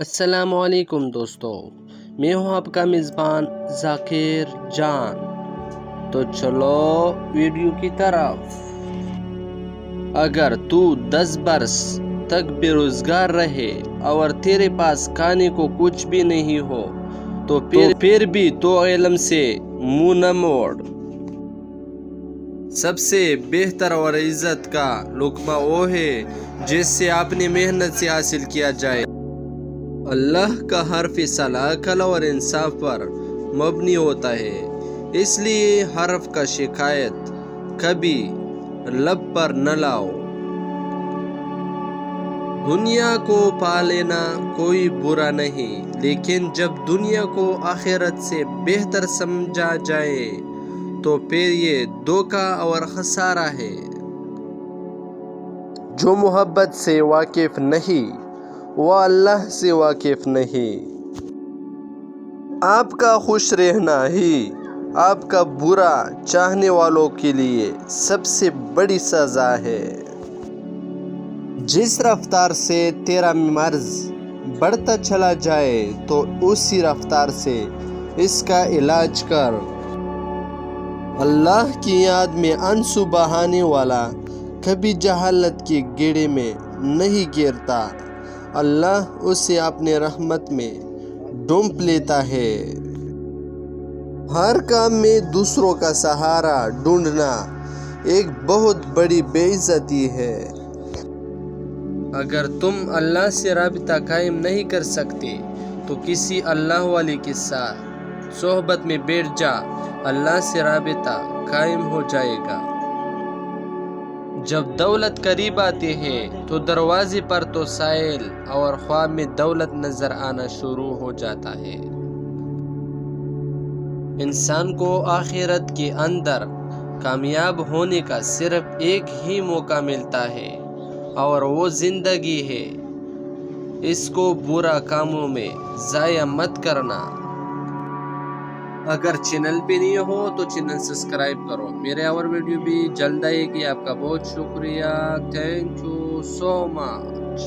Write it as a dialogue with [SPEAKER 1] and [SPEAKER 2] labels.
[SPEAKER 1] السلام علیکم دوستو، میں ہوں آپ کا میزبان ذاکر جان۔ تو چلو ویڈیو کی طرف۔ اگر تو 10 برس تک بے روزگار رہے اور تیرے پاس کھانے کو کچھ بھی نہیں ہو تو پھر بھی تو علم سے منہ نہ موڑ۔ سب سے بہتر اور عزت کا لقمہ وہ ہے جسے اپنی محنت سے حاصل کیا جائے۔ اللہ کا ہر فیصلہ عقل اور انصاف پر مبنی ہوتا ہے، اس لیے حرف کا شکایت کبھی لب پر نہ لاؤ۔ دنیا کو پا لینا کوئی برا نہیں، لیکن جب دنیا کو آخرت سے بہتر سمجھا جائے تو پھر یہ دھوکہ اور خسارہ ہے۔ جو محبت سے واقف نہیں وہ اللہ سے واقف نہیں۔ آپ کا خوش رہنا ہی آپ کا برا چاہنے والوں کے لیے سب سے بڑی سزا ہے۔ جس رفتار سے تیرا مرض بڑھتا چلا جائے تو اسی رفتار سے اس کا علاج کر۔ اللہ کی یاد میں آنسو بہانے والا کبھی جہالت کے گڑھے میں نہیں گرتا، اللہ اسے اپنے رحمت میں ڈھونپ لیتا ہے۔ ہر کام میں دوسروں کا سہارا ڈھونڈنا ایک بہت بڑی بے عزتی ہے۔ اگر تم اللہ سے رابطہ قائم نہیں کر سکتے تو کسی اللہ والے کے ساتھ صحبت میں بیٹھ جا، اللہ سے رابطہ قائم ہو جائے گا۔ جب دولت قریب آتی ہے تو دروازے پر تو سائل اور خواب میں دولت نظر آنا شروع ہو جاتا ہے۔ انسان کو آخرت کے اندر کامیاب ہونے کا صرف ایک ہی موقع ملتا ہے اور وہ زندگی ہے، اس کو برا کاموں میں ضائع مت کرنا۔ اگر چینل پہ نہیں ہو تو چینل سبسکرائب کرو، میرے اور ویڈیو بھی جلد آئے گی۔ آپ کا بہت شکریہ، تھینک یو سو مچ۔